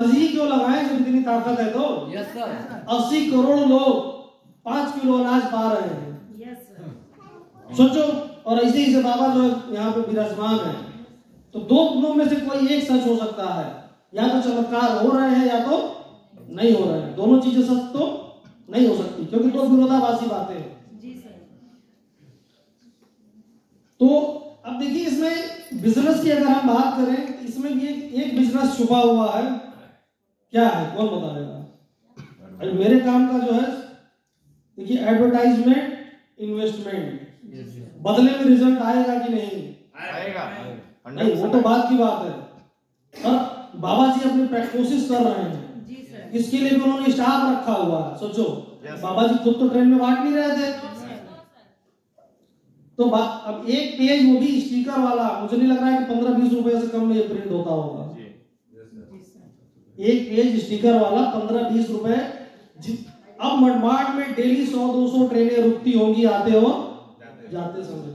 ही क्यों लगाएं जब इतनी ताकत है तो। 80 करोड़ लोग 5 किलो अनाज पा रहे हैं। सोचो, और ऐसे ही से बाबा जो यहाँ पे विराजमान है, तो दो गुणों में से कोई एक सच हो सकता है, या तो चमत्कार हो रहे हैं या तो नहीं हो रहे हैं। दोनों चीजें सच तो नहीं हो सकती, क्योंकि दो विरोधाभासी बातें हैं। तो अब देखिए, इसमें बिजनेस की अगर हम बात करें, इसमें भी एक बिजनेस छुपा हुआ है। क्या है, कौन बताएगा? मेरे काम का जो है, देखिए, एडवर्टाइजमेंट, इन्वेस्टमेंट, बदले में रिजल्ट आएगा कि नहीं आएगा? नहीं, वो तो बात की बात है। और बाबा जी अपनी कोशिश कर रहे हैं, इसके लिए भी उन्होंने स्टाफ रखा हुआ है। सोचो, बाबा जी खुद तो ट्रेन में बांट नहीं रहे थे। तो अब एक पेज, वो भी स्टिकर वाला, मुझे नहीं लग रहा है कि 15-20 रुपए से कम में ये प्रिंट होता होगा। एक पेज स्टिकर वाला 15-20 रुपए। अब मनमाड में डेली 100-200 ट्रेनें रुकती होंगी आते हो जाते समय।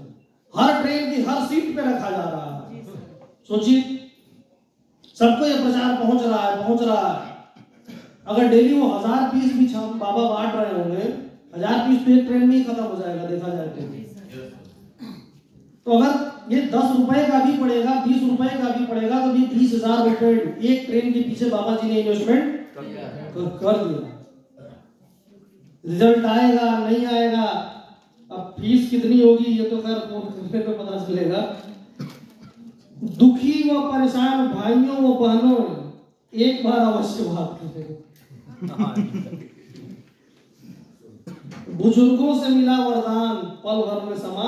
हर ट्रेन की हर सीट पे रखा जा रहा है। सोचिए, सबको ये प्रचार पहुंच रहा है। अगर डेली वो 1000 पीस भी बाबा बांट रहे होंगे, 1000 पीस तो एक ट्रेन में ही खत्म हो जाएगा, देखा जाए तो अगर ये 10 रुपए का भी पड़ेगा, 20 रुपए का भी पड़ेगा, तो ये 20,000 रुपए एक ट्रेन के पीछे बाबा जी ने इन्वेस्टमेंट कर दिया। रिजल्ट आएगा नहीं आएगा, अब फीस कितनी होगी ये तो खैर फोन करने पे पता चलेगा। दुखी व परेशान भाइयों व बहनों, एक बार अवश्य बात करें। बुजुर्गों से मिला वरदान, पल भर में समा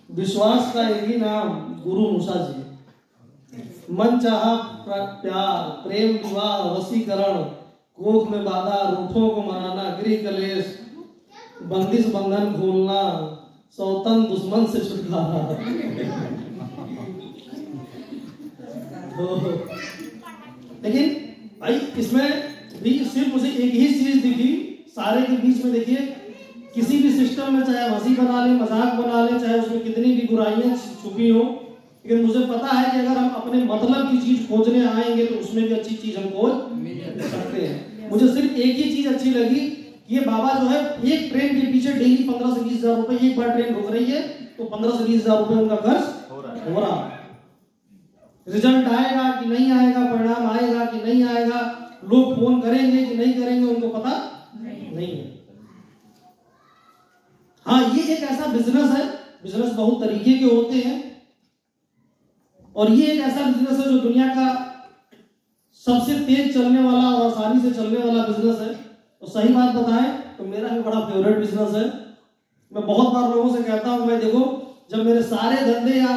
विश्वास का एक ही नाम, गुरु मूसा जी। मन चाहा प्यार, प्रेम विवाह वशीकरण, कोख में बाधा, रूठों को मनाना, गृह कलेश, बंदिश बंधन खोलना, सौतन दुश्मन से छुटकारा। लेकिन भाई इसमें भी सिर्फ मुझे एक ही चीज दिखी सारे के बीच में। देखिए, किसी भी सिस्टम में चाहे हंसी बना ले, मजाक बना ले, चाहे उसमें कितनी भी बुराइयां छुपी हो, लेकिन मुझे पता है कि अगर हम अपने मतलब की चीज खोजने आएंगे तो उसमें भी अच्छी चीज हम खोज सकते हैं। मुझे सिर्फ एक ही चीज अच्छी लगी, ये बाबा जो है एक ट्रेन के पीछे डेली 15 से 20 हजार रुपए, एक बार ट्रेन रुक रही है तो 15 से 20 हजार रुपए उनका खर्च हो रहा है। रिजल्ट आएगा कि नहीं आएगा, परिणाम आएगा कि नहीं आएगा, लोग फोन करेंगे कि नहीं करेंगे, उनको पता नहीं है। हाँ, ये एक ऐसा बिजनेस है, बिजनेस बहुत तरीके के होते हैं, और ये एक ऐसा बिजनेस है जो दुनिया का सबसे तेज चलने वाला और आसानी से चलने वाला बिजनेस है। तो सही बात बताएं तो मेरा भी बड़ा फेवरेट बिजनेस है। मैं बहुत बार लोगों से कहता हूं, मैं देखो, जब मेरे सारे धंधे या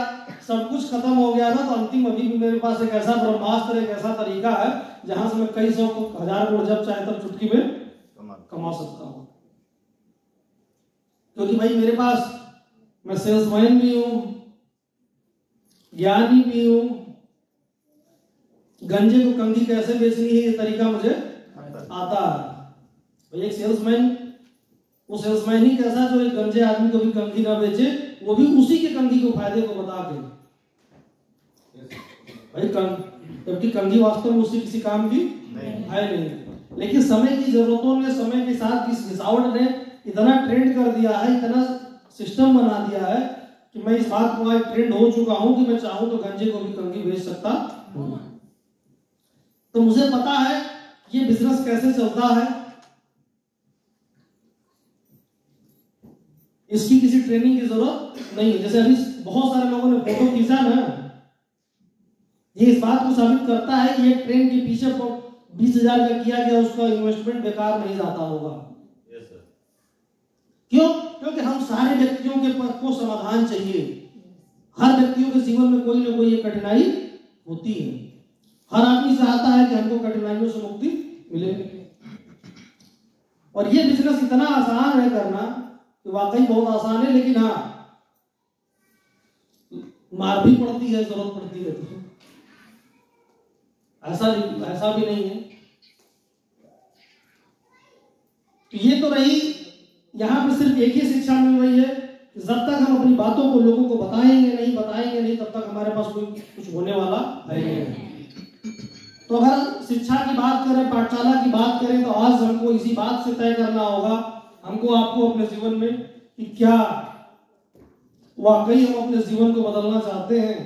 सब कुछ खत्म हो गया ना, तो अंतिम अभी भी मेरे पास एक ऐसा ब्रह्मास्त्र, एक ऐसा तरीका है जहां से मैं कई 100 1000 करोड़ जब चाहे तब चुटकी में कमा सकता हूं। क्योंकि भाई मेरे पास, मैं सेल्समैन भी हूं, ज्ञानी भी हूं, गंजे को कंघी कैसे बेचनी है ये तरीका मुझे आता है। एक सेल्समैन, वो सेल्समैन ही कैसा जो एक गंजे आदमी को भी कंघी ना बेचे, वो भी उसी के कंघी को फायदे को बता के। भाई जबकि कंघी वास्तव में उसी किसी काम की है नहीं, लेकिन समय की जरूरतों ने, समय के साथ इस घिसावट ने इतना ट्रेंड कर दिया है, इतना सिस्टम बना दिया है कि मैं इस बात को आज ट्रेंड हो चुका हूं कि मैं चाहूं तो गंजे को भी कंघी बेच सकता हूं। तो मुझे पता है ये बिजनेस कैसे चलता है, इसकी किसी ट्रेनिंग की जरूरत नहीं है। जैसे अभी बहुत सारे लोगों ने फोटो खींचा ना, ये इस बात को साबित करता है कि ये ट्रेन के पीछे 20,000 का किया गया उसका इन्वेस्टमेंट बेकार नहीं जाता होगा। क्यों? क्योंकि हम सारे व्यक्तियों के को समाधान चाहिए। हर व्यक्तियों के जीवन में कोई ना कोई एक कठिनाई होती है। हर आदमी चाहता है कि हमको कठिनाइयों से मुक्ति मिले, और ये बिजनेस इतना आसान है करना कि वाकई बहुत आसान है। लेकिन हाँ, मार भी पड़ती है, जरूरत पड़ती है, तो ऐसा भी नहीं है। तो ये तो रही, यहां पे सिर्फ एक ही शिक्षा मिल रही है कि जब तक हम अपनी बातों को लोगों को बताएंगे नहीं, तब तक हमारे पास कोई कुछ होने वाला है नहीं। तो अगर शिक्षा की बात करें, पाठशाला की बात करें, तो आज हमको इसी बात से तय करना होगा, हमको आपको अपने जीवन में, कि क्या वाकई हम अपने जीवन को बदलना चाहते हैं।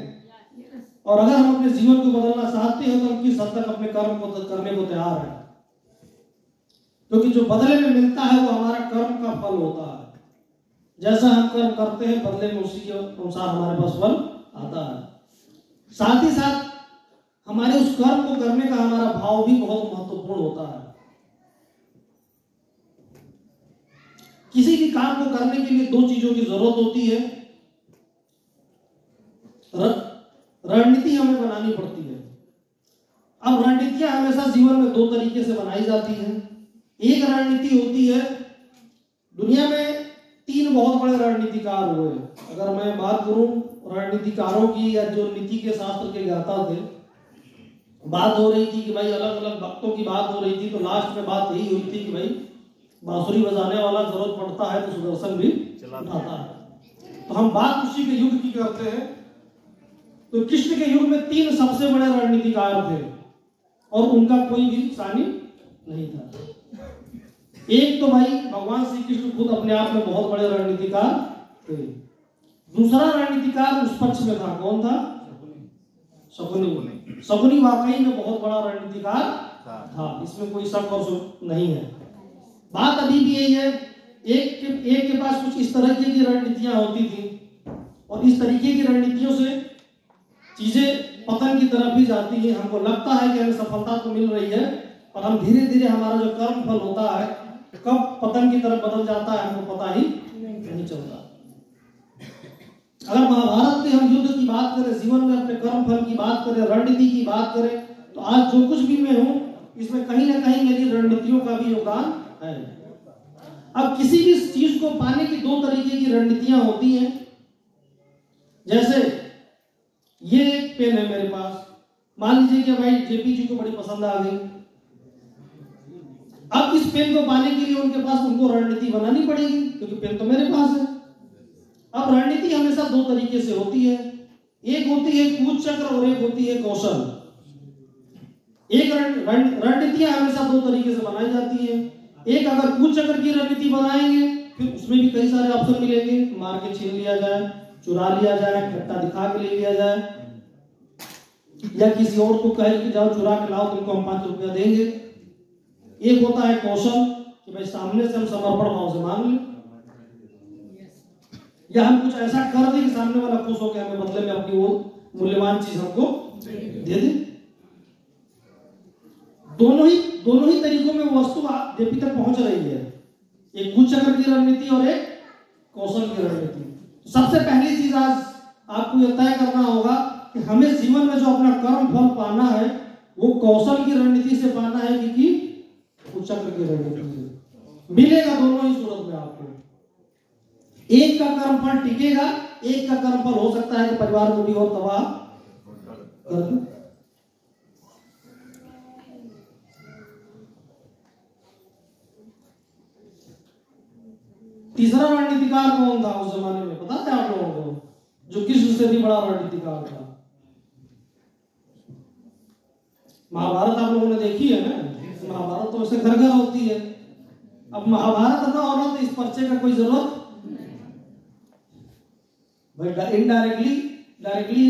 और अगर हम अपने जीवन को बदलना चाहते हैं तो हम किस हद तक अपने कर्म को करने को तैयार हैं, क्योंकि जो बदले में मिलता है वो हमारा कर्म का फल होता है। जैसा हम कर्म करते हैं बदले में उसी के अनुसार हमारे पास फल आता है। साथ ही साथ हमारे उस कर्म को करने का हमारा भाव भी बहुत महत्वपूर्ण होता है। किसी भी काम को करने के लिए दो चीजों की जरूरत होती है। रणनीति हमें बनानी पड़ती है। अब रणनीतियां हमेशा जीवन में दो तरीके से बनाई जाती हैं। एक रणनीति होती है, दुनिया में तीन बहुत बड़े रणनीतिकार हुए। अगर मैं बात करूं रणनीतिकारों की, या जो नीति के शास्त्र के ज्ञाता थे, बात हो रही थी कि भाई अलग अलग भक्तों की बात हो रही थी, तो लास्ट में बात यही हुई थी कि भाई बांसुरी बजाने वाला जरूरत पड़ता है तो सुदर्शन भी उठाता है। तो हम बात उसी के युग की करते हैं। तो कृष्ण के युग में तीन सबसे बड़े रणनीतिकार थे और उनका कोई भी सानी नहीं था। एक तो भाई भगवान श्री कृष्ण खुद अपने आप में बहुत बड़े रणनीतिकार थे। दूसरा रणनीतिकार उस पक्ष में था, कौन था? शकुनी। शकुनी वाकई में बहुत बड़ा रणनीतिकार था, इसमें कोई शक और नहीं है। बात अभी भी यही है, एक के पास कुछ इस तरह की रणनीतियां होती थी और इस तरीके की रणनीतियों से चीजें पतन की तरफ ही जाती है। हमको लगता है कि हमें सफलता तो मिल रही है, और हम धीरे धीरे हमारा जो कर्म फल होता है कब पतन की तरफ बदल जाता है हमको पता ही नहीं चलता। अगर महाभारत के हम युद्ध की बात करें, जीवन में अपने कर्म फल की बात करें, रणनीति की बात करें, तो आज जो कुछ भी मैं हूं इसमें कहीं ना कहीं मेरी रणनीतियों का भी योगदान है। अब किसी भी चीज को पाने की दो तरीके की रणनीतियां होती हैं। जैसे ये एक पेन है मेरे पास, मान लीजिए कि भाई जेपी जी को बड़ी पसंद आ गई। अब इस पेन को पाने के लिए उनके पास उनको रणनीति बनानी पड़ेगी, क्योंकि पेन तो मेरे पास है। अब रणनीति हमेशा दो तरीके से होती है, एक होती है कूच चक्र और एक होती है कौशल। एक रणनीतियां हमेशा दो तरीके से बनाई जाती है। एक, अगर कूच चक्र की रणनीति बनाएंगे फिर उसमें भी कई सारे ऑप्शन मिलेंगे, मार के छीन लिया जाए, चुरा लिया जाए, खट्टा दिखा के ले लिया जाए, या किसी और को कहे कि जाओ चुरा के लाओ, तुमको हम 5 रुपया देंगे। एक होता है कौशल, कि भाई सामने से हम समर्पण भाव से मांग लें, या हम कुछ ऐसा कर दें कि सामने वाला खुश होकर हमें बदले में अपनी वो मूल्यवान चीज हमको दे दे। दोनों ही तरीकों में वस्तु जेपी तक पहुंच रही है, एक कूच चक्र की रणनीति और एक कौशल की रणनीति। सबसे पहली चीज आज आपको यह तय करना होगा कि हमें जीवन में जो अपना कर्म फल पाना है वो कौशल की रणनीति से पाना है कि कूच चक्र की रणनीति से। मिलेगा दोनों ही सूरत में आपको। एक का कर्म फल टिकेगा, एक का कर्म फल हो सकता है कि परिवार को भी और तबाह कर दे। तीसरा रणनीतिकार कौन था उस जमाने में, पता है आप लोगों को, जो कृष्ण से भी बड़ा रणनीतिकार था? महाभारत आप लोगों ने देखी है ना? महाभारत तो वैसे घर घर होती है। अब महाभारत ना होना तो इस पर्चे का कोई जरूरत भाई, डायरेक्टली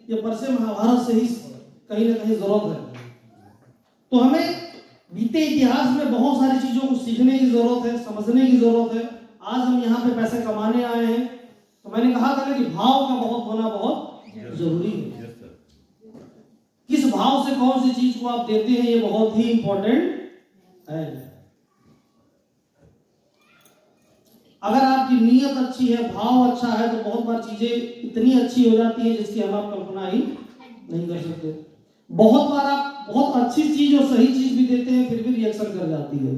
ये पर्चे महाभारत से ही कहीं ना कहीं जरूरत है। तो हमें बीते इतिहास में बहुत सारी चीजों को सीखने की जरूरत है, समझने की जरूरत है। आज हम यहाँ पे पैसे कमाने आए हैं, तो मैंने कहा था ना कि भाव का बहुत होना बहुत जरूरी है। किस भाव से कौन सी चीज को आप देते हैं ये बहुत ही इंपॉर्टेंट है। अगर आपकी नीयत अच्छी है, भाव अच्छा है, तो बहुत बार चीजें इतनी अच्छी हो जाती है जिसकी हम आप कल्पना ही नहीं कर सकते। बहुत बार आप बहुत अच्छी चीज और सही चीज भी देते हैं फिर भी रिएक्शन कर जाती है।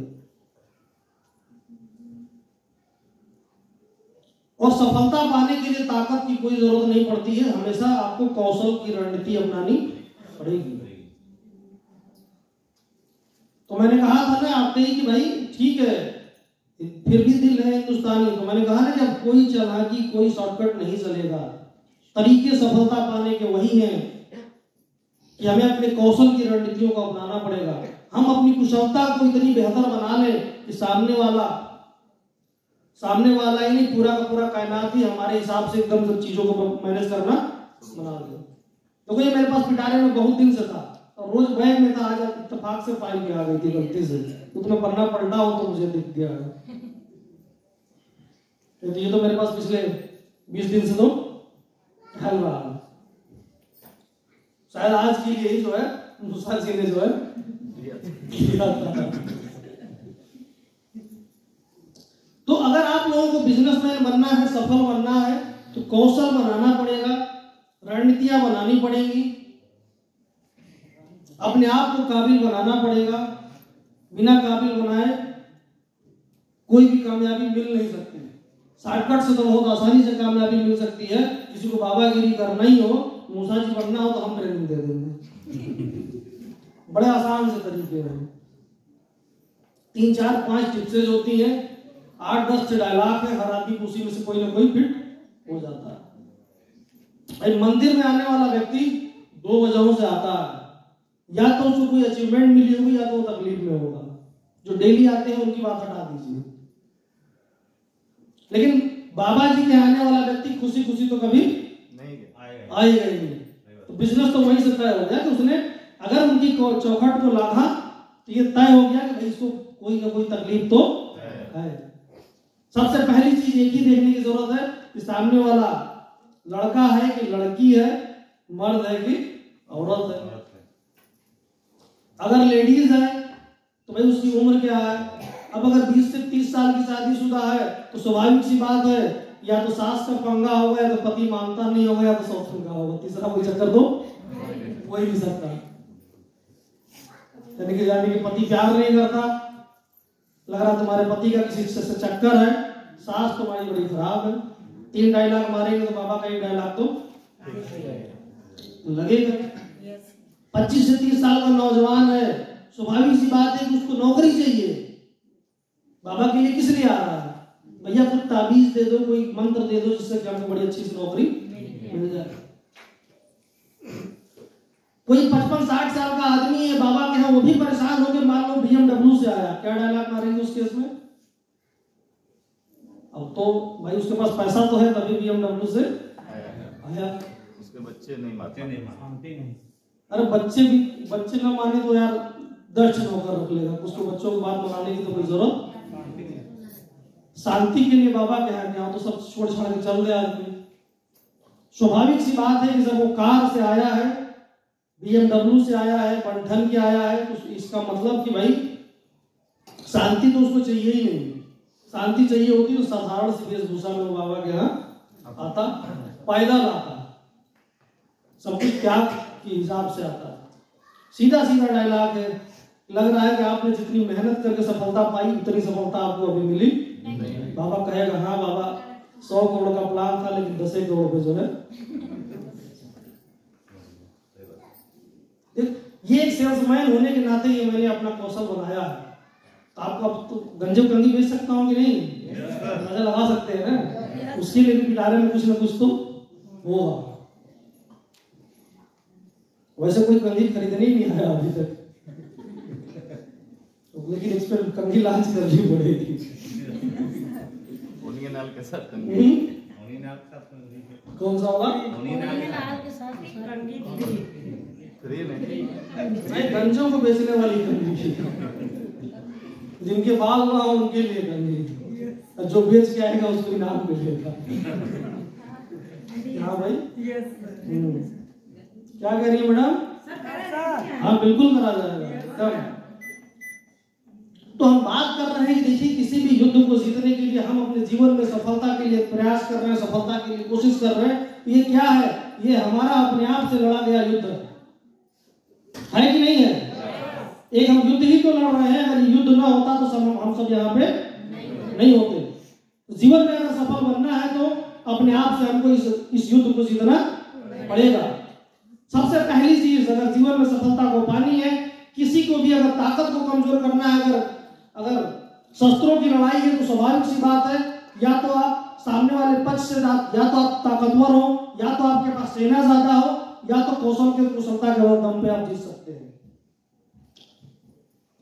और सफलता पाने के लिए ताकत की कोई जरूरत नहीं पड़ती है, हमेशा आपको कौशल की रणनीति अपनानी पड़ेगी। तो मैंने कहा था ना आपने कि भाई ठीक है फिर भी दिल है हिंदुस्तानी, तो मैंने कहा ना कि अब कोई चालाकी कोई शॉर्टकट नहीं चलेगा, तरीके सफलता पाने के वही हैं। कि हमें अपने कौशल की रणनीतियों को अपनाना पड़ेगा। हम अपनी कुशलता को इतनी बेहतर बना लें कि सामने वाला ही नहीं, पूरा का पूरा कायनात ही हमारे हिसाब से एकदम सब चीजों को मैनेज करना बना दे। तो ये मेरे पास पिटारे में बहुत दिन से था और रोज बैग में था, आज इत्तेफाक से फाइल में आ गई थी गलती से, उसमें पन्ना पलटा हो तो मुझे दिख गया। तो ये तो मेरे पास पिछले 20 दिन से तो हल रहा है। शायद आज के लिए ही जो है मूसा जी ने जो है किया था। तो अगर आप लोगों को बिजनेसमैन बनना है, सफल बनना है, तो कौशल बनाना पड़ेगा, रणनीतियां बनानी पड़ेंगी, अपने आप को काबिल बनाना पड़ेगा। बिना काबिल बनाए कोई भी कामयाबी मिल नहीं सकती। शॉर्टकट से तो बहुत आसानी से कामयाबी मिल सकती है। किसी को बाबागिरी करना ही हो, मूसा जी बनना हो, तो हम ट्रेनिंग दे देंगे बड़े आसान से तरीके हैं। 3, 4, 5 टिप्सेज होती हैं, 8-10 डायलॉग है, हर आदमी उसी में से कोई ना कोई फिट हो जाता है। भाई मंदिर में आने वाला व्यक्ति 2 वजहों से आता है, या तो उसको कोई अचीवमेंट मिली होगी या तो वो तकलीफ में होगा। जो डेली आते हैं उनकी बात हटा दीजिए, लेकिन बाबा जी के आने वाला व्यक्ति खुशी खुशी तो कभी नहीं आएगा ही नहीं। तो बिजनेस तो वहीं से तय हो गया कि उसने अगर उनकी चौखट को लाधा तो ये तय हो गया कि भाई इसको कोई ना कोई तकलीफ तो है। सबसे पहली चीज एक ही देखने की जरूरत है कि सामने वाला लड़का है कि लड़की है, मर्द है कि औरत है। अगर लेडीज है तो भाई उसकी उम्र क्या है। अब अगर 20 से 30 साल की शादीशुदा है तो स्वाभाविक सी बात है, या तो सास का पंगा होगा, या तो पति मानता नहीं होगा, या तो सौतन का होगा। तीसरा कोई चक्कर तो हो ही नहीं सकता। यानी कि पति प्यार नहीं करता, लग रहा तुम्हारे पति का किसी से चक्कर है, सास तुम्हारी बड़ी खराब है। 3 डायलॉग मारेंगे तो बाबा का एक डायलॉग तो लगेगा। 25 से 30 साल का नौजवान है, स्वाभाविक सी बात है कि उसको नौकरी चाहिए। बाबा के लिए किस लिए आ रहा है? भैया कुछ ताबीज दे दो, कोई मंत्र दे दो जिससे कि हमको बड़ी अच्छी सी नौकरी मिल जाए। कोई 55-60 साल का आदमी है बाबा के यहाँ, वो भी परेशान होकर मान लो BMW से आया, क्या डायलॉग मारेंगे उस केस में? अब तो भाई उसके पास पैसा तो है तभी BMW से आया। उसके बच्चे नहीं मानते नहीं। अरे बच्चे ना माने तो यार 10 नौकर रख लेगा, उसको बच्चों को बात मनाने की तो कोई जरूरत। शांति के लिए बाबा के यहाँ तो सब छोड़ छाड़ के चल गया आदमी। स्वाभाविक सी बात है कि जब वो कार से आया है, BMW से आया है, बंठन के आया है, तो इसका मतलब कि भाई शांति तो उसको चाहिए ही नहीं। शांति चाहिए होती तो साधारण सी वेशभूषा में बाबा के यहाँ आता, पैदल आता, सब कुछ त्याग के हिसाब से आता। सीधा सीधा डायलॉग है। लग रहा है कि आपने जितनी मेहनत करके सफलता पाई उतनी सफलता आपको अभी मिली नहीं। बाबा कहेगा हाँ बाबा 100 करोड़ का प्लान था लेकिन 10 करोड़ पे जो है। ये एक सेल्समैन होने के नाते ये मैंने अपना कौशल बनाया है। आपको अब तो गंजे कंगी बेच सकता हूँ कि नहीं, मजा लगा सकते हैं ना। उसके लिए भी पिटारे में कुछ ना कुछ तो होगा। वैसे कोई कंगी खरीदने ही नहीं आया अभी तक, लेकिन इस पर कंगी लॉन्च करनी पड़ेगी। नाल के साथ कौन सा वाला? फ्री नहीं, गंजों को बेचने वाली कंगी, जिनके बाल ना हो उनके लिए कंगी, जो बेच के आएगा उसको इनाम मिलेगा। हाँ भाई, क्या कह रही है मैडम? हाँ बिल्कुल करा जाएगा। तो हम बात कर रहे हैं कि देखिए किसी भी युद्ध को जीतने के लिए हम अपने जीवन में सफलता के लिए प्रयास कर रहे हैं, सफलता के लिए कोशिश कर रहे हैं। ये क्या है? ये हमारा अपने आप से लड़ा गया युद्ध है कि नहीं है? एक हम युद्ध ही तो लड़ रहे हैं। अगर युद्ध ना होता तो हम सब यहाँ पे नहीं होते। तो जीवन में अगर सफल बनना है तो अपने आप से हमको इस युद्ध को जीतना पड़ेगा। सबसे पहली चीज, अगर जीवन में सफलता को पानी है, किसी को भी अगर ताकत को कमजोर करना है, अगर शस्त्रों की लड़ाई है, तो स्वाभाविक सी बात है या तो आप सामने वाले पक्ष से या तो आप ताकतवर हो, या तो आपके पास सेना ज्यादा हो, या तो कौशल के कुशलता के दम पे आप जीत सकते हैं।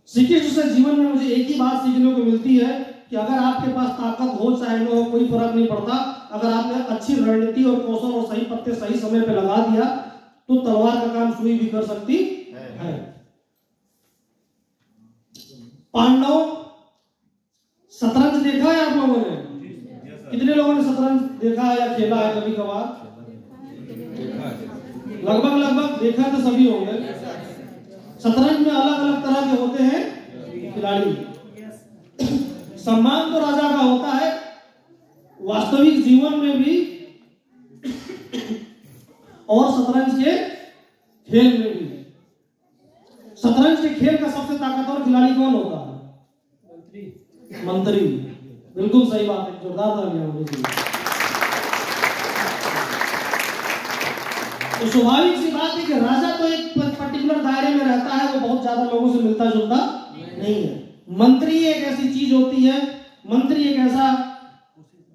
श्री कृष्ण से जीवन में मुझे एक ही बात सीखने को मिलती है कि अगर आपके पास ताकत हो चाहे न हो कोई फर्क नहीं पड़ता, अगर आपने अच्छी रणनीति और कौशल और सही पत्ते सही समय पे लगा दिया तो तलवार का काम सुई भी कर सकती है। पांडव शतरंज देखा है आप लोगों ने? कितने लोगों ने शतरंज देखा है या खेला है कभी कभार? लगभग देखा तो सभी होंगे। शतरंज में अलग अलग तरह के होते हैं खिलाड़ी। सम्मान तो राजा का होता है, वास्तविक जीवन में भी और शतरंज के खेल में भी। शतरंज के खेल का सबसे ताकतवर खिलाड़ी कौन होता है? मंत्री। बिल्कुल सही बात है, जोरदार तालियां होनी चाहिए। तो स्वाभाविक सी बात है कि राजा तो एक पर्टिकुलर दायरे में रहता है, वो बहुत ज्यादा लोगों से मिलता जुलता नहीं है। मंत्री एक ऐसी चीज होती है, मंत्री एक ऐसा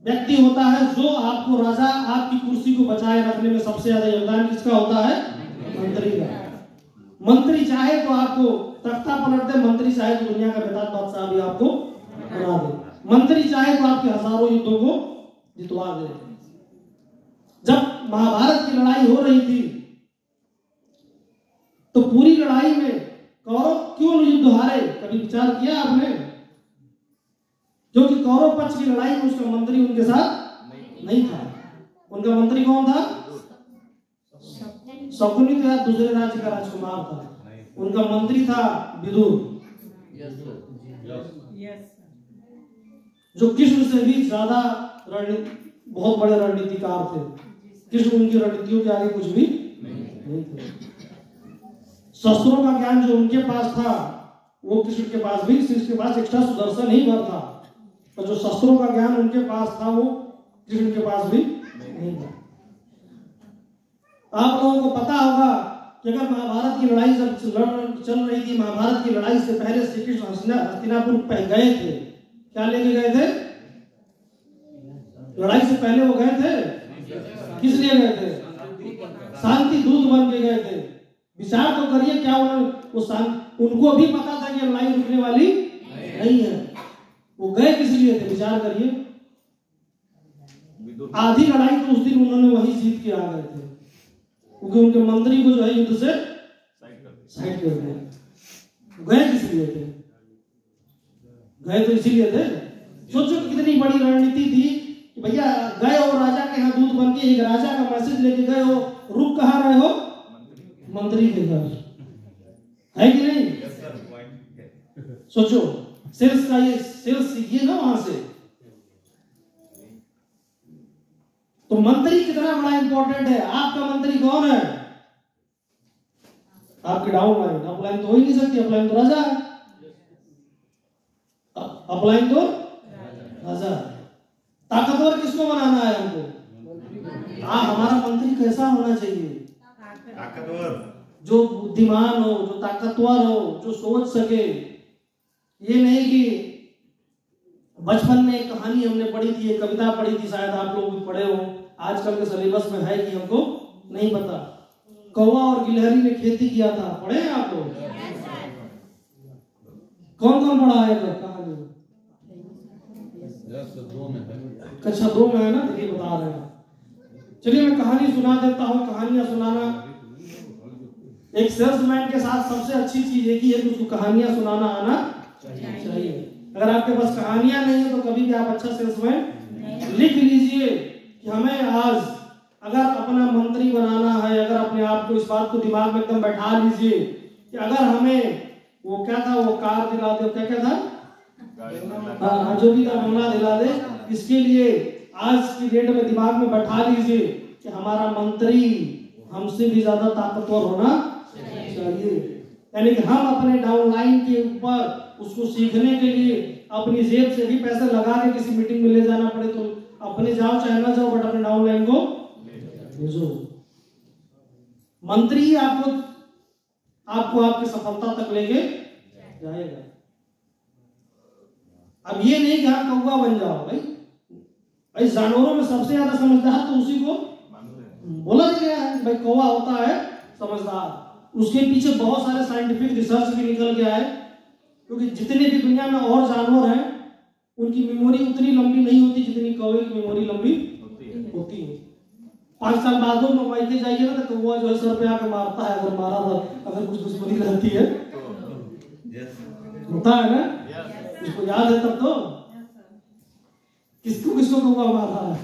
व्यक्ति होता है जो आपको राजा आपकी कुर्सी को बचाए रखने में सबसे ज्यादा योगदान किसका होता है? मंत्री का। मंत्री चाहे तो आपको तख्ता पलट दे, मंत्री चाहे तो दुनिया का बेताज बादशाह भी आपको बना दे, मंत्री चाहे तो आपके हजारों युद्धों को जितवा दे। जब महाभारत की लड़ाई हो रही थी तो पूरी लड़ाई में कौरव क्यों युद्ध हारे, कभी विचार किया आपने? क्योंकि कौरव पक्ष की लड़ाई में उसका मंत्री उनके साथ नहीं था। उनका मंत्री कौन था? शकुनी तो यार दूसरे राज्य का राजकुमार था। उनका मंत्री था विदुर, जो कृष्ण से भी ज्यादा बहुत बड़े रणनीतिकार थे। कृष्ण उनकी रणनीतियों के आगे कुछ भी नहीं थे। शस्त्रों का ज्ञान जो उनके पास था वो कृष्ण के पास भी, कृष्ण के पास एक्स्ट्रा सुदर्शन ही भर था, पर जो शस्त्रों का ज्ञान उनके पास था वो कृष्ण के पास भी नहीं था। आप लोगों को पता होगा कि अगर महाभारत की लड़ाई जब चल रही थी, महाभारत की लड़ाई से पहले श्री कृष्ण हस्तिनापुर गए थे। क्या लेके गए थे? लड़ाई से पहले वो गए थे, किस लिए गए थे? शांति दूत बन के गए थे। विचार तो करिए, क्या उनको भी पता था कि लड़ाई रुकने वाली नहीं है, वो गए किस लिए थे? विचार करिए। आधी लड़ाई तो उस दिन उन्होंने वही जीत के आ गए थे, क्योंकि उनके मंत्री को जो है युद्ध से साइड कर दिया। गए किस लिए थे? गए तो इसीलिए थे। सोचो कितनी बड़ी रणनीति थी कि भैया गए हो राजा के यहाँ दूत बन के, एक राजा का मैसेज लेके गए हो, रुक कहाँ रहे हो? मंत्री के घर, है कि नहीं? सोचो सेल्स का, ये सेल्स सीखिए ना वहां से। तो मंत्री कितना बड़ा इंपॉर्टेंट है। आपका मंत्री कौन है? आपकी डाउन लाइन। अपलाइन तो हो ही नहीं सकती, अपलाइन तो राजा है, अपलाइन तो राजा। ताकतवर किसको बनाना है हमको? हमारा मंत्री कैसा होना चाहिए? ताकतवर, जो बुद्धिमान हो, जो ताकतवर हो, जो सोच सके। ये नहीं कि बचपन में एक कहानी हमने पढ़ी थी, एक कविता पढ़ी थी, शायद आप लोग भी पढ़े हो, आजकल के सिलेबस में है कि हमको नहीं पता। कौवा और गिलहरी ने खेती किया था, पढ़े हैं आप लोग? कौन कौन पढ़ा है कहानी? कक्षा 2 में है ना, देखिए बता रहे हैं। चलिए मैं कहानी सुना देता हूँ। कहानियां सुनाना एक सेल्समैन के साथ सबसे अच्छी चीज एक ही है कि उसको कहानियां सुनाना आना चाहिए। अगर आपके पास कहानियां नहीं है तो कभी भी आप अच्छा सेल्समैन लिख लीजिए कि हमें आज अगर अपना मंत्री बनाना है, अगर अपने आप को इस बात को दिमाग में एकदम बैठा लीजिए कि अगर हमें वो क्या था, वो कार दिला दे, क्या क्या था, जो भी का बंगला दिला दे, इसके लिए आज की डेट में दिमाग में बैठा लीजिए कि हमारा मंत्री हमसे भी ज्यादा ताकतवर होना चाहिए। यानी कि हम अपने डाउनलाइन के ऊपर उसको सीखने के लिए अपनी जेब से भी पैसे लगा के किसी मीटिंग में ले जाना पड़े तो अपने जाओ चाहे ना जाओ, बट अपने डाउनलाइन को भेजो। मंत्री आपको आपकी सफलता तक लेके जाएगा। अब ये नहीं कि आप कौवा बन जाओ। भाई जानवरों में सबसे ज्यादा समझदार तो उसी को बोला गया है भाई कौवा होता है समझदार। उसके पीछे बहुत सारे साइंटिफिक रिसर्च भी निकल गया है, क्योंकि जितने भी दुनिया में और जानवर हैं उनकी मेमोरी उतनी लंबी नहीं होती जितनी कौवे की मेमोरी लंबी होती है। 5 साल बाद में मायके जाइए ना तो कौवा जो है सर पे आकर मारता है, अगर मारा था, अगर कुछ दुश्मनी रहती है होता है ना, उसको याद है तब तो किसको किसको कौवा मार रहा है।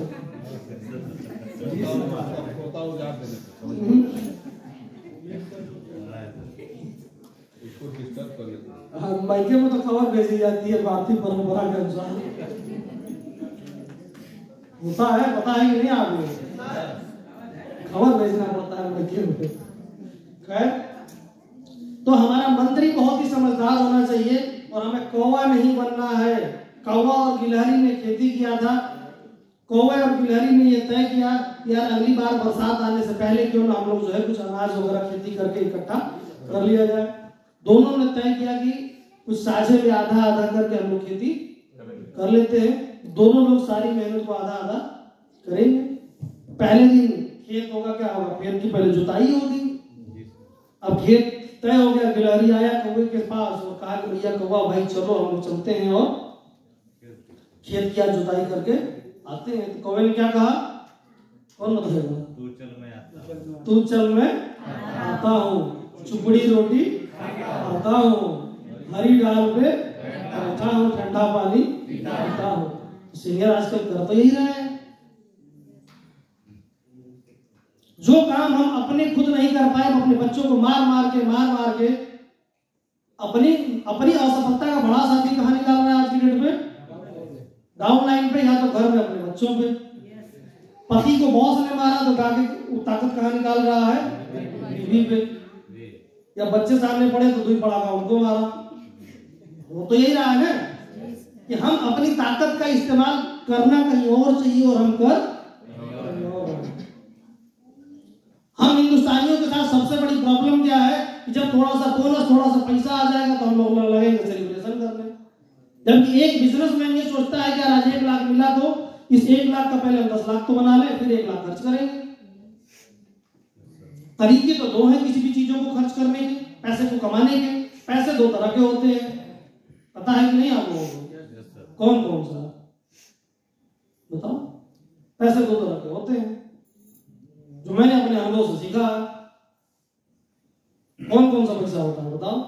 मायके में तो खबर भेजी जाती है भारतीय परंपरा के अनुसार, होता है, पता है कि नहीं आपको, खबर भेजना पड़ता है मायके में। खैर, तो हमारा मंत्री बहुत ही समझदार होना चाहिए और हमें कौवा नहीं बनना है। कौवा और गिलहरी ने खेती किया था, कौवे और गिलहरी ने यह तय किया यार अगली बार बरसात आने से पहले क्यों ना हम लोग जो है कुछ अनाज वगैरह खेती करके इकट्ठा कर लिया जाए। दोनों ने तय किया कि कुछ साझे में आधा आधा करके हम लोग खेती कर लेते हैं। दोनों लोग सारी मेहनत को आधा आधा करेंगे। पहले दिन खेत होगा, क्या होगा, खेत की पहले जुताई होगी। अब खेत तय हो गया, गिलहरी आया कौवे के पास और कहा कि भैया कौवा भाई चलो हम लोग चलते हैं और खेत की जुताई करके आते हैं। तो कौवे ने क्या कहा, कौन बताएगा, तू चल मैं आता हूँ, चुपड़ी रोटी आता हूँ, हरी डाल पे बैठा हूँ, ठंडा पानी पीता हूँ। सीनियर आजकल कर तो यही रहे हैं। जो काम हम अपने खुद नहीं कर पाए, अपने बच्चों को मार मार के अपनी असफलता का बड़ा साथी कहाँ निकाल रहा है आज की डेट में, डाउन लाइन पे, या तो घर में अपने बच्चों पे। पति को बॉस ने मारा तो ताकत कहाँ निकाल रहा है, बीवी पे। या बच्चे सामने पड़े तो 2 पड़ा उनको मारा। वो तो यही रहा है ना कि हम अपनी ताकत का इस्तेमाल करना कहीं और चाहिए और हम कर। हम हिंदुस्तानियों के साथ सबसे बड़ी प्रॉब्लम क्या है कि जब थोड़ा सा बोनस, थोड़ा सा पैसा आ जाएगा तो हम लोग लगेंगे सेलिब्रेशन करने। जबकि एक बिजनेसमैन ये सोचता है कि आज 1 लाख मिला तो इस 1 लाख का पहले हम 10 लाख तो बना लें, फिर 1 लाख खर्च करेंगे। तरीके तो 2 हैं किसी भी चीजों को खर्च करने के, पैसे को कमाने के। पैसे 2 तरह के होते हैं, पता है कि नहीं आप लोगों को, कौन कौन सा बताओ। पैसे 2 तरह के होते हैं जो मैंने अपने अनुभव से सीखा। कौन कौन सा पैसा होता है बताओ।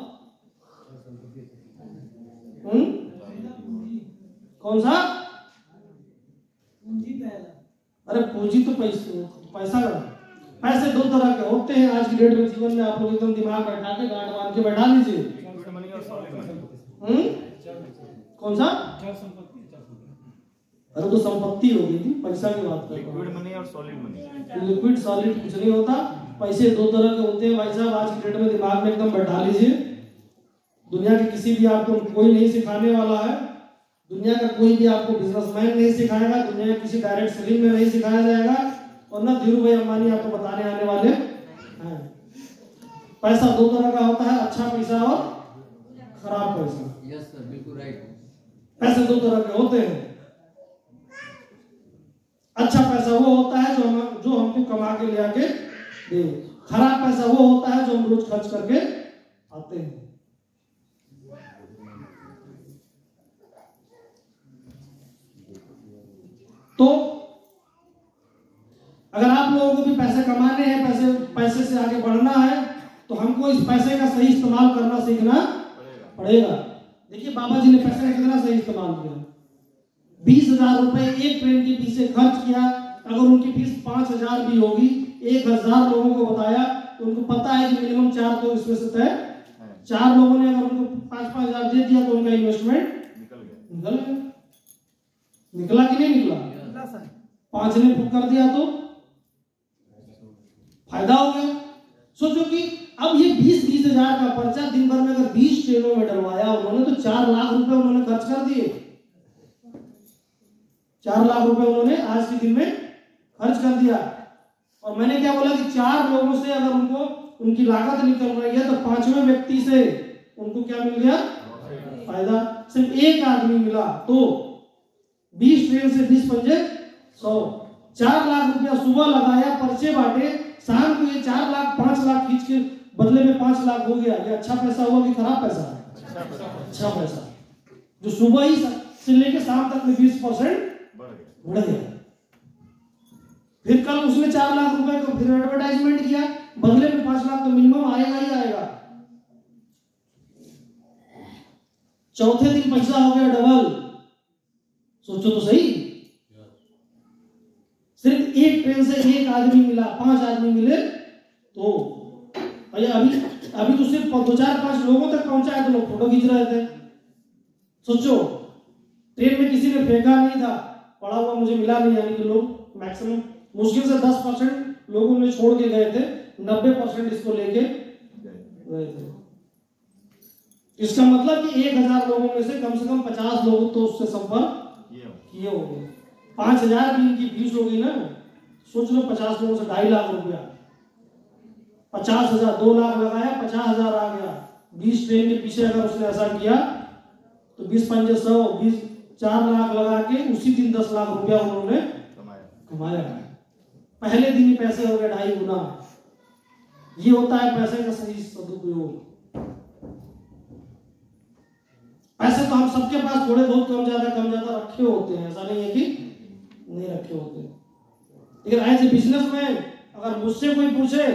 कौन सा? अरे पूंजी तो पैसा पैसे 2 तरह के होते हैं आज की डेट में। जीवन में आप लोग एकदम दिमाग बैठा के गांठ बांध के बैठा लीजिए। कौन सा? अरे तो संपत्ति होगी थी, पैसा की बात कर रहा हूं। लिक्विड मनी और सॉलिड मनी। लिक्विड सॉलिड कुछ नहीं होता। पैसे 2 तरह के होते हैं भाई साहब, आज की डेट में दिमाग में एकदम बैठा लीजिए। दुनिया के किसी भी आपको कोई नहीं सिखाने वाला है, दुनिया का कोई भी आपको बिजनेसमैन नहीं सिखाएगा, दुनिया के किसी डायरेक्ट सेलिंग में नहीं सिखाया जाएगा, और ना धीरू भाई अंबानी आपको बताने आने वाले हैं। पैसा 2 तरह का होता है, अच्छा पैसा और खराब पैसा। यस सर, बिल्कुल राइट। पैसे 2 तरह के होते हैं। अच्छा पैसा वो होता है जो हमको कमा के ले आके दे। खराब पैसा वो होता है जो हम रोज खर्च करके आते हैं। तो अगर आप लोगों को भी पैसे कमाने हैं, पैसे से आगे बढ़ना है, तो हमको इस पैसे का सही इस्तेमाल करना सीखना पड़ेगा। देखिए बाबा जी ने पैसे का कितना सही इस्तेमाल किया। 20,000 रुपए एक ट्रेन की फीस से खर्च किया। अगर उनकी फीस 5,000 भी होगी, 1,000 लोगों को बताया, तो उनको पता है कि मिनिमम 4 तो इसमें से तय। 4 लोगों ने अगर उनको 5,000 दे दिया तो उनका इन्वेस्टमेंट निकल गया। निकला कि नहीं निकला? 5 ने कर दिया तो फायदा हो गया। सोचो कि अब ये 20,000 का पर्चा दिन भर में अगर 20 ट्रेनों में डलवाया उन्होंने, तो 4 लाख रुपए उन्होंने खर्च कर दिए। 4 लाख रुपए उन्होंने आज के दिन में खर्च कर दिया। और मैंने क्या बोला कि 4 लोगों से अगर उनको उनकी लागत निकल रही है, तो 5वें व्यक्ति से उनको क्या मिल गया? फायदा। सिर्फ एक आदमी मिला तो 20 ट्रेन से 20 पंजे 100, 4 लाख रुपया सुबह लगाया, पर्चे बांटे, शाम को ये 4 लाख 5 लाख खींच के बदले में 5 लाख हो गया। ये अच्छा पैसा हुआ कि खराब पैसा है? अच्छा पैसा, जो सुबह ही से लेके शाम तक में 20% बढ़ गया। फिर कल उसने 4 लाख रुपए का फिर एडवर्टाइजमेंट किया, बदले में 5 लाख तो मिनिमम आएगा ही आएगा। चौथे दिन पैसा हो गया डबल। सोचो तो सही, सिर्फ एक ट्रेन से एक आदमी मिला, 5 आदमी मिले तो भैया अभी तो सिर्फ 2-4-5 लोगों तक पहुंचा है तो लोग फोटो खींच रहे थे। सोचो, ट्रेन में किसी ने फेंका नहीं था, पड़ा हुआ मुझे मिला नहीं, यानी कि लोग मैक्सिमम मुश्किल से 10% लोगों ने छोड़ के गए थे, 90% इसको लेके गए थे। इसका मतलब कि 1000 लोगों में से कम 50 लोग तो उससे संपर्क किए होंगे। 5000 की इनकी फीस होगी ना, सोच लो 50 लोगों से 2.5 लाख रुपया, 50,000, 2 लाख लगाया, 50,000 आ गया। 20 ट्रेन के पीछे अगर उसने ऐसा किया तो 20×5 = 100, 4 लाख लगा के उसी दिन 10 लाख रुपया उन्होंने कमाया। पहले दिन ही पैसे हो गए 2.5 गुना। ये होता है पैसे का सही सदुपयोग। पैसे तो हम सबके पास थोड़े बहुत कम ज्यादा रखे होते हैं, ऐसा नहीं है कि नहीं रखे होते। लेकिन एज ए बिजनेसमैन अगर मुझसे कोई पूछे,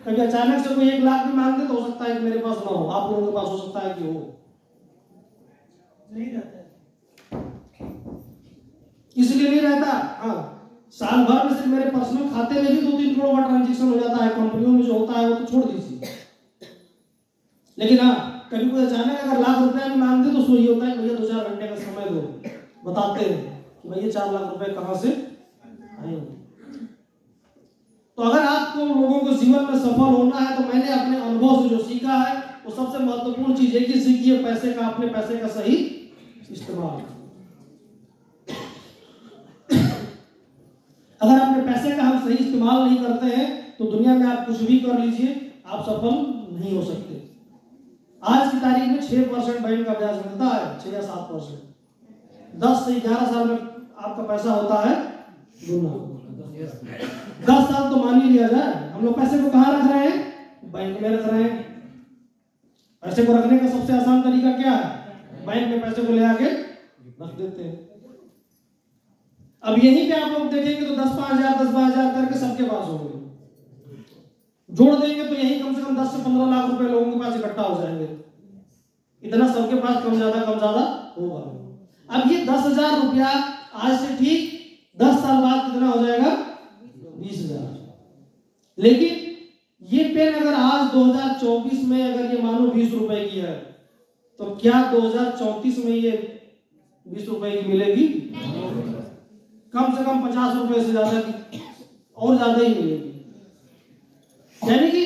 कभी अचानक से कोई 1 लाख भी मांग दे तो हो सकता है कि मेरे पास ना हो, आप लोगों के पास हो सकता है कि हो, नहीं रहता है, इसलिए नहीं रहता। हाँ, साल भर में सिर्फ मेरे पर्सनल खाते में भी 2-3 करोड़ का ट्रांजेक्शन हो जाता है, कंपनियों में जो होता है वो तो छोड़ दीजिए। लेकिन हाँ, कभी कोई अचानक अगर लाख रुपया भी मांग दे तो ये होता है भैया 2-4 घंटे का समय दो, बताते हैं कि भैया 4 लाख रुपए कहां से आए। तो अगर आपको लोगों को जीवन में सफल होना है तो मैंने अपने अनुभव से जो सीखा है वो सबसे महत्वपूर्ण चीज है कि सीखिए पैसे का, अपने पैसे का सही इस्तेमाल। अगर अपने पैसे का हम सही इस्तेमाल नहीं करते हैं तो दुनिया में आप कुछ भी कर लीजिए, आप सफल नहीं हो सकते। आज की तारीख में 6% बैंक का ब्याज मिलता है, 6 या 7%। 10 से 11 साल में आपका पैसा होता है दुगना। 10 साल तो मान ही लिया जाए। हम लोग पैसे को कहाँ रख रहे हैं? बैंक में रख रहे हैं। पैसे को रखने का सबसे आसान तरीका क्या है? बैंक में पैसे को ले आके रख देते हैं। अब यहीं पे आप लोग देखेंगे तो 10,000 करके सबके पास होंगे। जोड़ देंगे तो यही कम से कम 10 से 15 लाख रुपए लोगों के पास इकट्ठा हो जाएंगे। इतना सबके पास कम ज्यादा होगा। अब ये 10,000 रुपया आज से ठीक 10 साल बाद कितना हो जाएगा? 20,000। लेकिन ये पेन अगर आज 2024 में अगर ये मानो 20 रुपए की है तो क्या 2034 में ये 20 रुपए की मिलेगी? कम से कम 50 रुपए से ज्यादा की और ज्यादा ही मिलेगी। यानी कि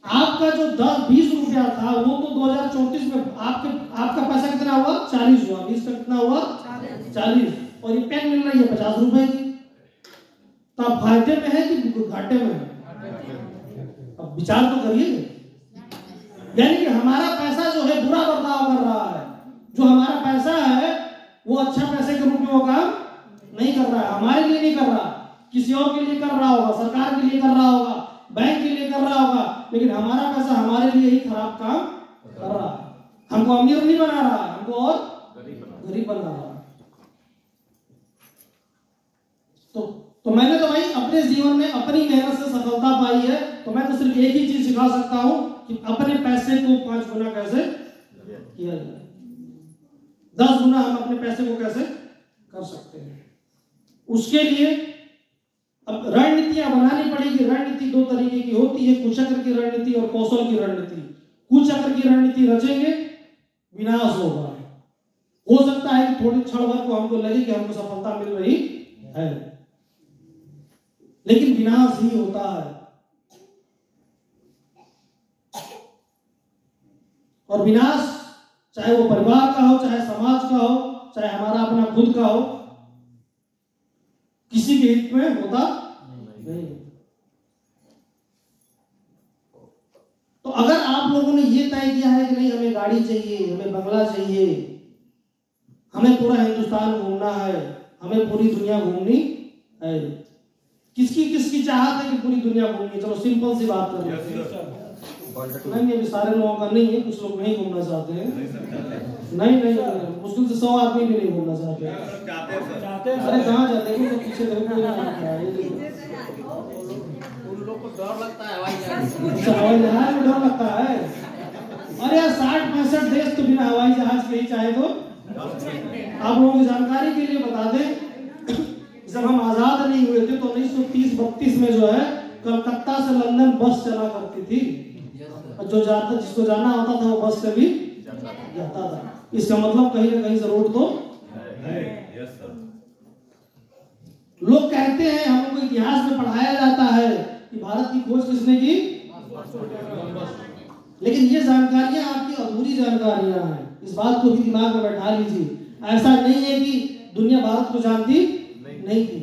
आपका जो 10-20 रुपया था वो तो 2034 में आपका पैसा कितना हुआ? 40 हुआ। 20 का कितना हुआ? 40। और ये पेन मिल रही है 50 रुपए की। तो आप फायदे में है कि घाटे में है? अब विचार तो करिए। यानी कि हमारा पैसा जो है बुरा बर्ताव कर रहा है। जो हमारा पैसा है वो अच्छा पैसे के रूप में वो काम नहीं कर रहा है, हमारे लिए नहीं कर रहा, किसी और के लिए कर रहा होगा, सरकार के लिए कर रहा होगा, बैंक के लिए कर रहा होगा, लेकिन हमारा पैसा हमारे लिए ही खराब काम कर रहा है। हमको अमीर नहीं बना रहा है, हमको और गरीब बना रहा है। तो मैंने तो भाई अपने जीवन में अपनी मेहनत से सफलता पाई है, तो मैं तो सिर्फ एक ही चीज सिखा सकता हूं कि अपने पैसे को 5 गुना कैसे किया जाए, 10 गुना हम अपने पैसे को कैसे कर सकते हैं। उसके लिए अब रणनीतियां बनानी पड़ेगी। रणनीति 2 तरीके की होती है, कुचक्र की रणनीति और कौशल की रणनीति। कुचक्र की रणनीति रचेंगे, विनाश होगा। हो सकता है कि थोड़ी क्षण भर को हमको लगे कि हमको सफलता मिल रही है, लेकिन विनाश ही होता है। और विनाश चाहे वो परिवार का हो, चाहे समाज का हो, चाहे हमारा अपना खुद का हो, किसी के हित में होता नहीं। तो अगर आप लोगों ने ये तय किया है कि नहीं हमें गाड़ी चाहिए, हमें बंगला चाहिए, हमें पूरा हिंदुस्तान घूमना है, हमें पूरी दुनिया घूमनी है, किसकी किसकी चाहत है कि पूरी दुनिया घूमनी? चलो सिंपल सी बात कर लेते हैं। नहीं अभी सारे लोगों का नहीं है, कुछ लोग नहीं घूमना चाहते हैं। नहीं मुश्किल से 100 आदमी भी नहीं घूमना चाहते हैं। अरे कहाँ जाते हैं? तो पीछे देखो उन लोग को डर लगता है हवाई जहाज। हवाई जहाज में डर लगता है। अरे यार 60-65 देश तो बिना हवाई जहाज के ही चाहे तो। आप लोगों की जानकारी के लिए बता दें, जब हम आजाद नहीं हुए थे तो 1930-32 में जो है कलकत्ता से लंदन बस चला करती थी। जो जाता जिसको जाना होता था वो बस से भी जाता था। इसका मतलब कहीं ना कहीं जरूर तो लोग कहते हैं, हमको इतिहास में पढ़ाया जाता है कि भारत की खोज किसने की, लेकिन ये जानकारियां आपकी अधूरी जानकारियां हैं। इस बात को भी दिमाग में बैठा लीजिए। ऐसा नहीं है कि दुनिया भारत को जानती नहीं थी।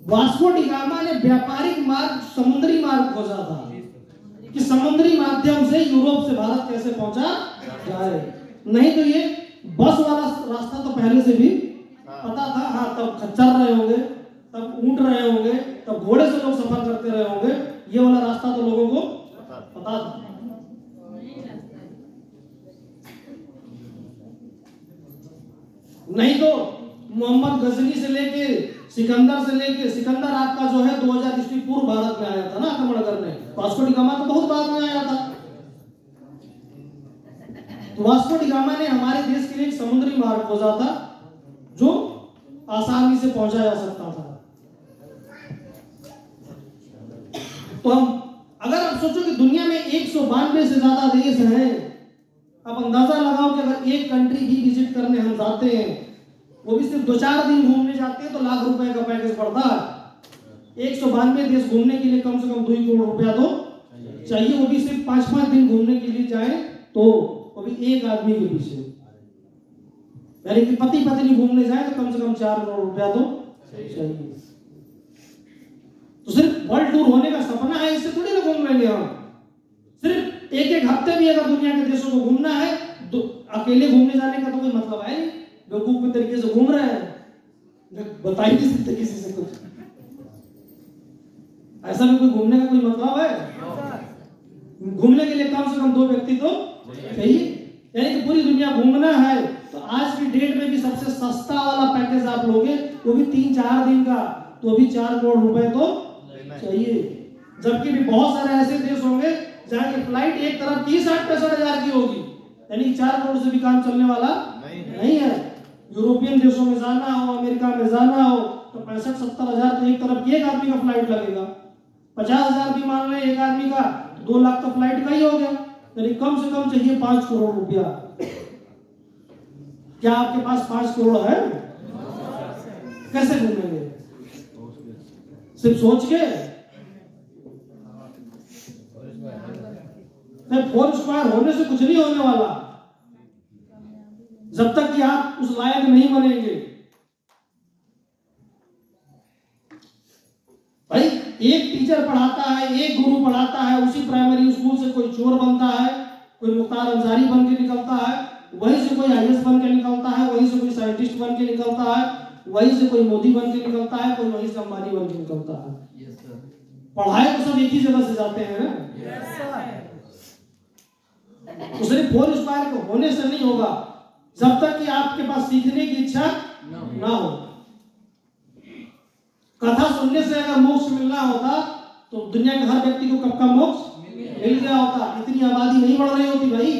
वास्को डी गामा ने व्यापारिक मार्ग, समुद्री मार्ग खोजा था कि समुद्री माध्यम से यूरोप से भारत कैसे पहुंचा जाए। नहीं तो ये बस वाला रास्ता तो पहले से भी पता था। हाँ, तब खच्चर रहे होंगे, तब ऊंट रहे होंगे, तब घोड़े से लोग सफर करते रहे होंगे। ये वाला रास्ता तो लोगों को पता था। नहीं तो मोहम्मद गजनी से लेके सिकंदर आपका जो है 2000 ईस्वी पूर्व भारत में आया था ना आक्रमण करने। वास्को डी गामा तो बहुत बाद में आया था। तो वास्को डी गामा ने हमारे देश के लिए एक समुद्री मार्ग खोजा था जो आसानी से पहुंचा जा सकता था। तो हम अगर आप सोचो कि दुनिया में 192 से ज्यादा देश हैं, अब अंदाजा लगाओ कि अगर एक कंट्री भी विजिट करने हम जाते हैं, वो भी सिर्फ 2-4 दिन घूमने जाते हैं तो लाख रुपए का पैकेज पड़ता है। 192 देश घूमने के लिए कम से कम 2 करोड़ रुपया तो चाहिए। वो भी सिर्फ 5-5 दिन घूमने के लिए जाए तो वो भी एक आदमी के पीछे, यानी कि पति पत्नी घूमने जाए तो कम से कम 4 करोड़ रुपया तो चाहिए। तो सिर्फ वर्ल्ड टूर होने का सपना है, इससे थोड़ी ना घूम लेंगे हम। सिर्फ एक हफ्ते भी अगर दुनिया के देशों को घूमना है तो अकेले घूमने जाने का तो कोई मतलब है नहीं। बेवकूफ के तरीके से घूम रहे हैं, बता ही नहीं सकते किसी से कुछ। ऐसा भी कोई घूमने का कोई मतलब है? घूमने के लिए कम से कम 2 व्यक्ति तो चाहिए। यानी कि पूरी दुनिया घूमना है तो आज की डेट में भी सबसे सस्ता वाला पैकेज आप लोगे, वो भी 3-4 दिन का, तो भी 4 करोड़ रुपए तो चाहिए। जबकि भी बहुत सारे ऐसे देश होंगे जहाँ की फ्लाइट एक तरफ की 60-65 हजार की होगी, यानी 4 करोड़ से भी काम चलने वाला नहीं है। यूरोपियन देशों में जाना हो, अमेरिका में जाना हो तो 65-70 हजार तो एक तरफ की एक आदमी का फ्लाइट लगेगा। 50 हजार भी मान लें एक आदमी का, 2 लाख तो फ्लाइट का ही हो गया। यानी कम से कम चाहिए 5 करोड़ रुपया। क्या आपके पास 5 करोड़ है? कैसे घूमेंगे? सिर्फ सोच के? 4 स्क्वायर होने से कुछ नहीं होने वाला जब तक कि आप उस लायक नहीं बनेंगे। भाई एक टीचर पढ़ाता है, एक गुरु पढ़ाता है, उसी प्राइमरी स्कूल से कोई चोर बनता है, कोई मुख्तार अंसारी बन के निकलता है, वहीं से कोई आईएएस बन के निकलता है, वहीं से कोई साइंटिस्ट बन के निकलता है, वहीं से कोई मोदी बन के निकलता है, कोई वहीं से अंबानी बन के निकलता है। पढ़ाई तो सब एक ही जगह से जाते हैं ना। तो सिर्फ 4 स्क्वायर को होने से नहीं होगा जब तक कि आपके पास सीखने की इच्छा ना हो। कथा सुनने से अगर मोक्ष मिलना होता तो दुनिया के हर व्यक्ति को कब का मोक्ष मिल गया होता। इतनी आबादी नहीं बढ़ रही होती भाई।